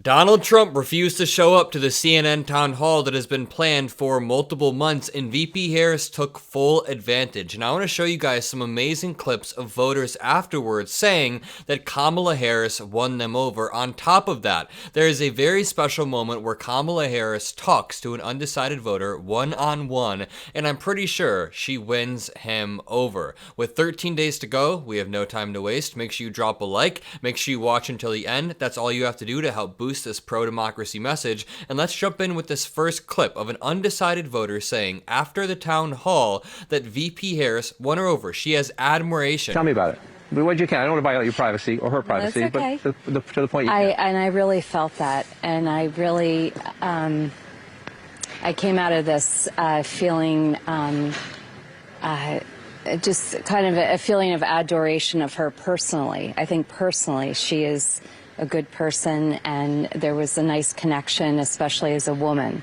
Donald Trump refused to show up to the CNN town hall that has been planned for multiple months, and VP Harris took full advantage. And I want to show you guys some amazing clips of voters afterwards saying that Kamala Harris won them over. On top of that, there is a very special moment where Kamala Harris talks to an undecided voter one-on-one, and I'm pretty sure she wins him over. With 13 days to go, we have no time to waste. Make sure you drop a like. Make sure you watch until the end. That's all you have to do to help boost this pro-democracy message. And let's jump in with this first clip of an undecided voter saying after the town hall that VP Harris won her over. She has admiration. Tell me about it. What you can. I don't want to violate your privacy or her privacy, That's okay. but to the point you can. And I really felt that, and I really, I came out of this feeling just kind of a feeling of adoration of her personally. I think personally she is a good person, and there was a nice connection, especially as a woman.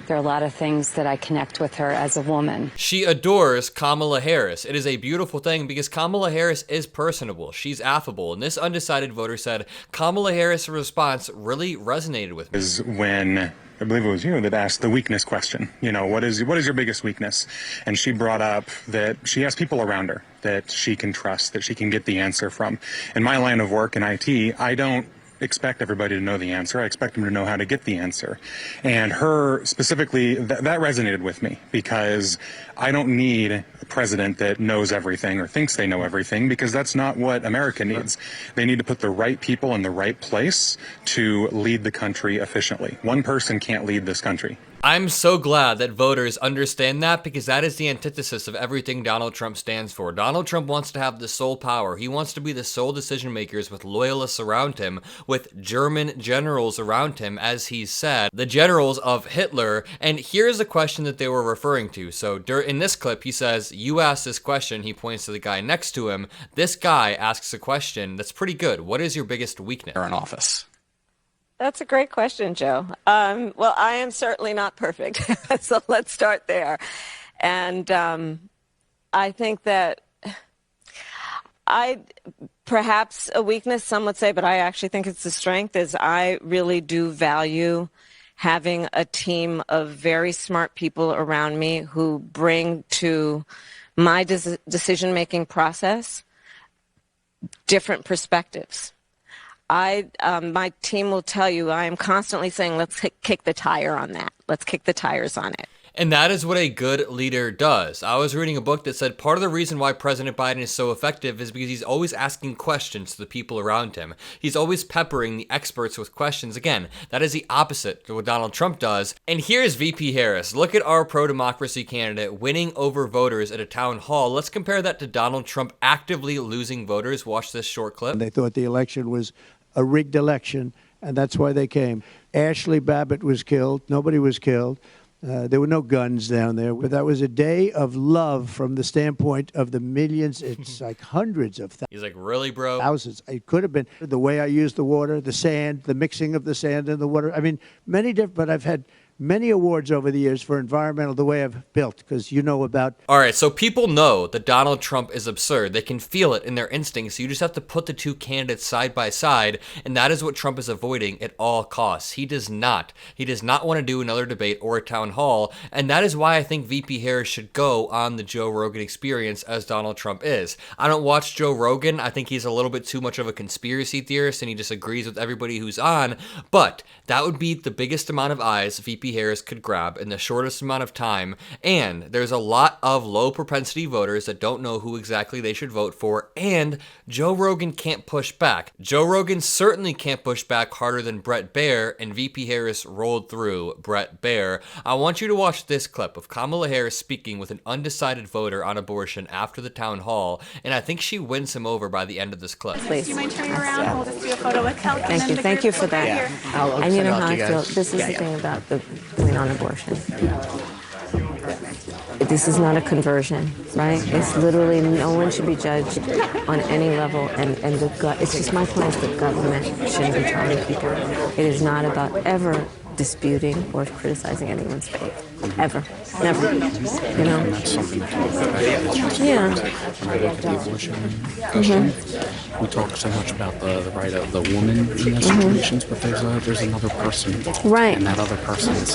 There are a lot of things that I connect with her as a woman. She adores Kamala Harris. It is a beautiful thing because Kamala Harris is personable. She's affable. And this undecided voter said Kamala Harris' response really resonated with me. Is when I believe it was you that asked the weakness question. You know, what is your biggest weakness? And she brought up that she has people around her that she can trust, that she can get the answer from. In my line of work in IT, I don't expect everybody to know the answer. I expect them to know how to get the answer. And her specifically, that resonated with me because I don't need a president that knows everything or thinks they know everything, because that's not what America needs. They need to put the right people in the right place to lead the country efficiently. One person can't lead this country. I'm so glad that voters understand that, because that is the antithesis of everything Donald Trump stands for. Donald Trump wants to have the sole power. He wants to be the sole decision makers with loyalists around him, with German generals around him, as he said, the generals of Hitler. And here's the question that they were referring to. So in this clip, he says, you asked this question. He points to the guy next to him. This guy asks a question that's pretty good. What is your biggest weakness? In office. That's a great question, Joe. Well, I am certainly not perfect, so let's start there. And I think that perhaps a weakness, some would say, but I actually think it's a strength, is I really do value having a team of very smart people around me who bring to my decision-making process different perspectives. My team will tell you, I am constantly saying, let's kick the tire on that. Let's kick the tires on it. And that is what a good leader does. I was reading a book that said part of the reason why President Biden is so effective is because he's always asking questions to the people around him. He's always peppering the experts with questions. Again, that is the opposite of what Donald Trump does. And here's VP Harris. Look at our pro-democracy candidate winning over voters at a town hall. Let's compare that to Donald Trump actively losing voters. Watch this short clip. They thought the election was a rigged election, and that's why they came. Ashley Babbitt was killed. Nobody was killed. There were no guns down there, but that was a day of love from the standpoint of the millions. It's like hundreds of thousands. He's like, really, bro? Thousands. It could have been the way I used the water, the sand, the mixing of the sand and the water. I mean, many different, but I've had many awards over the years for environmental, the way I've built, because you know about. All right, so people know that Donald Trump is absurd. They can feel it in their instincts. So you just have to put the two candidates side by side, and that is what Trump is avoiding at all costs. He does not. He does not want to do another debate or a town hall, and that is why I think VP Harris should go on the Joe Rogan Experience as Donald Trump is. I don't watch Joe Rogan. I think he's a little bit too much of a conspiracy theorist, and he disagrees with everybody who's on, but that would be the biggest amount of eyes VP Harris could grab in the shortest amount of time, and there's a lot of low propensity voters that don't know who exactly they should vote for, and Joe Rogan can't push back. Joe Rogan certainly can't push back harder than Bret Baier, and VP Harris rolled through Bret Baier. I want you to watch this clip of Kamala Harris speaking with an undecided voter on abortion after the town hall, and I think she wins him over by the end of this clip. Please. Do you mind turning around? We'll just do a photo with Kelly. Thank you for that. Yeah. And you know how I feel. This is the thing about the on abortion. This is not a conversion, right? It's literally no one should be judged on any level, and it's just my point that government shouldn't be telling people. It is not about ever disputing or criticizing anyone's faith. ever. Never. You know? And that's something to talk about. Yeah. When I look at the abortion question, we talk so much about the right of the woman in those situations, but there's another person involved. Right. And that other person is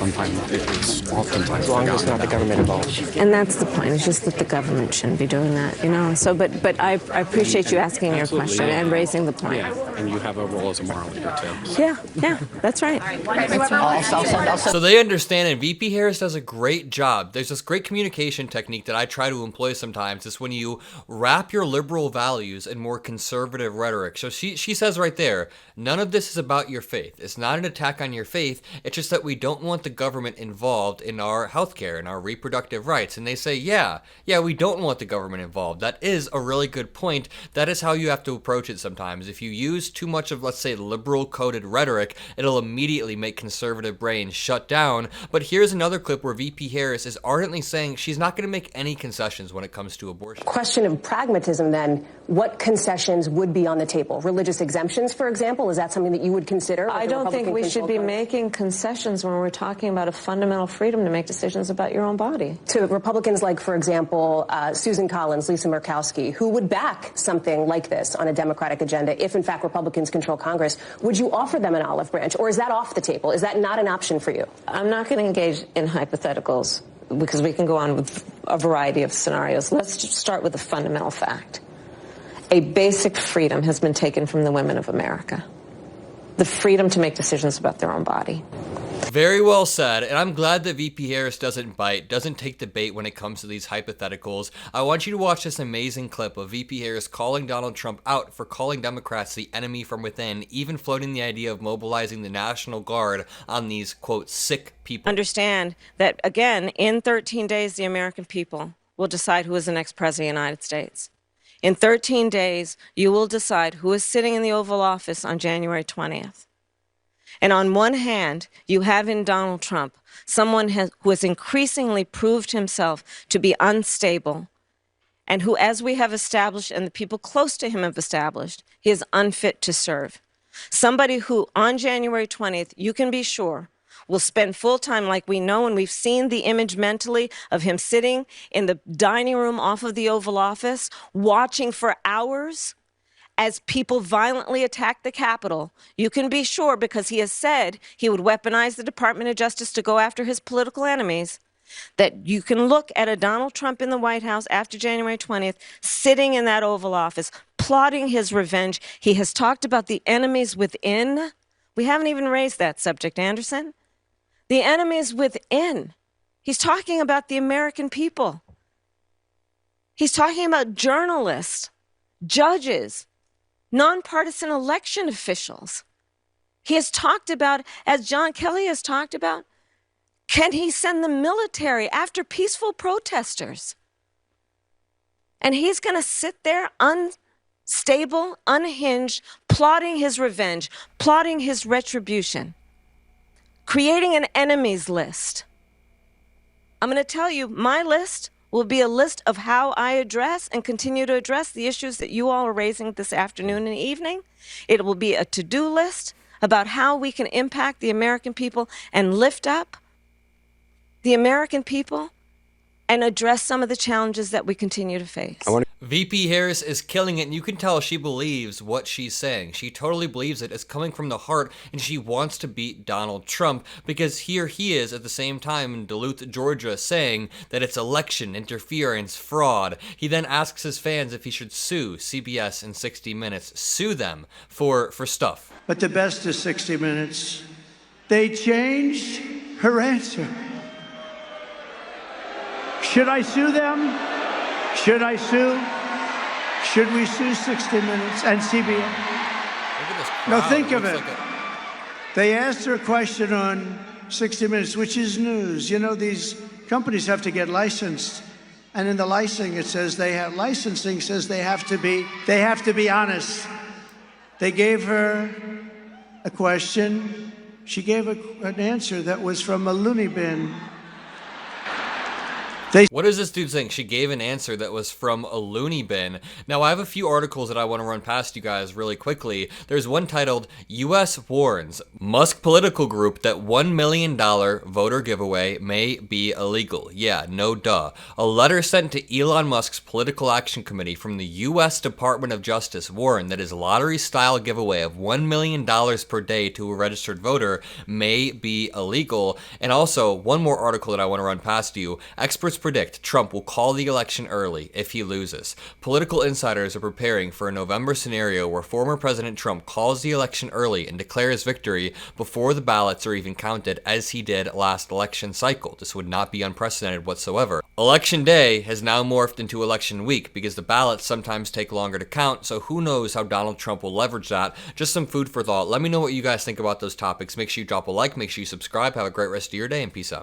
oftentimes As long as it's not the government involved. And that's the point. It's just that the government shouldn't be doing that, you know? So, but I appreciate you asking your question and raising the point. Yeah, and you have a role as a moral leader, too. Yeah, that's right. That's right. So they understand, and VP Harris does a great job. There's this great communication technique that I try to employ sometimes. It's when you wrap your liberal values in more conservative rhetoric. So she says right there, none of this is about your faith. It's not an attack on your faith. It's just that we don't want the government involved in our healthcare and our reproductive rights. And they say, yeah, we don't want the government involved. That is a really good point. That is how you have to approach it sometimes. If you use too much of, let's say, liberal-coded rhetoric, it'll immediately make conservative brains shut down. But here's another clip where VP Harris is ardently saying she's not going to make any concessions when it comes to abortion. Question of pragmatism, then, what concessions would be on the table? Religious exemptions, for example, is that something that you would consider? I don't think we should be making concessions when we're talking about a fundamental freedom to make decisions about your own body. To Republicans like, for example, Susan Collins, Lisa Murkowski, who would back something like this on a Democratic agenda if, in fact, Republicans control Congress, would you offer them an olive branch, or is that off the table? Is that not an option for you? I'm not going to engage in hypotheticals because we can go on with a variety of scenarios. Let's just start with a fundamental fact. A basic freedom has been taken from the women of America. The freedom to make decisions about their own body. Very well said, and I'm glad that VP Harris doesn't take the bait when it comes to these hypotheticals. I want you to watch this amazing clip of VP Harris calling Donald Trump out for calling Democrats the enemy from within, even floating the idea of mobilizing the National Guard on these, quote, sick people. Understand that, again, in 13 days, the American people will decide who is the next president of the United States. In 13 days, you will decide who is sitting in the Oval Office on January 20th. And on one hand, you have in Donald Trump someone who has increasingly proved himself to be unstable and who, as we have established and the people close to him have established, he is unfit to serve. Somebody who, on January 20th, you can be sure, will spend full time, like we know, and we've seen the image mentally of him sitting in the dining room off of the Oval Office, watching for hours as people violently attack the Capitol. You can be sure, because he has said he would weaponize the Department of Justice to go after his political enemies, that you can look at a Donald Trump in the White House after January 20th, sitting in that Oval Office, plotting his revenge. He has talked about the enemies within. We haven't even raised that subject, Anderson. The enemies within. He's talking about the American people. He's talking about journalists, judges, nonpartisan election officials. He has talked about, as John Kelly has talked about, can he send the military after peaceful protesters? And he's going to sit there unstable, unhinged, plotting his revenge, plotting his retribution, creating an enemies list. I'm going to tell you, my list will be a list of how I address and continue to address the issues that you all are raising this afternoon and evening. It will be a to-do list about how we can impact the American people and lift up the American people and address some of the challenges that we continue to face. VP Harris is killing it, and you can tell she believes what she's saying. She totally believes it. It's coming from the heart, and she wants to beat Donald Trump, because here he is at the same time in Duluth, Georgia, saying that it's election interference, fraud. He then asks his fans if he should sue CBS and 60 Minutes, sue them for stuff. But the best is 60 Minutes. They changed her answer. Should I sue them? Should I sue? Should we sue 60 Minutes and CBS? Look at this crowd. Now think of Looks it. like They asked her a question on 60 Minutes, which is news. You know, these companies have to get licensed. And in the licensing, it says they have to be honest. They gave her a question. She gave an answer that was from a loony bin. What is this dude saying? She gave an answer that was from a loony bin. Now, I have a few articles that I want to run past you guys really quickly. There's one titled, U.S. Warns Musk Political Group that $1 million voter giveaway may be illegal. Yeah, no duh. A letter sent to Elon Musk's Political Action Committee from the U.S. Department of Justice warned that his lottery-style giveaway of $1 million per day to a registered voter may be illegal. And also, one more article that I want to run past you. Experts predict Trump will call the election early if he loses. Political insiders are preparing for a November scenario where former President Trump calls the election early and declares victory before the ballots are even counted, as he did last election cycle. This would not be unprecedented whatsoever. Election day has now morphed into election week because the ballots sometimes take longer to count, so who knows how Donald Trump will leverage that. Just some food for thought. Let me know what you guys think about those topics. Make sure you drop a like, make sure you subscribe. Have a great rest of your day, and peace out.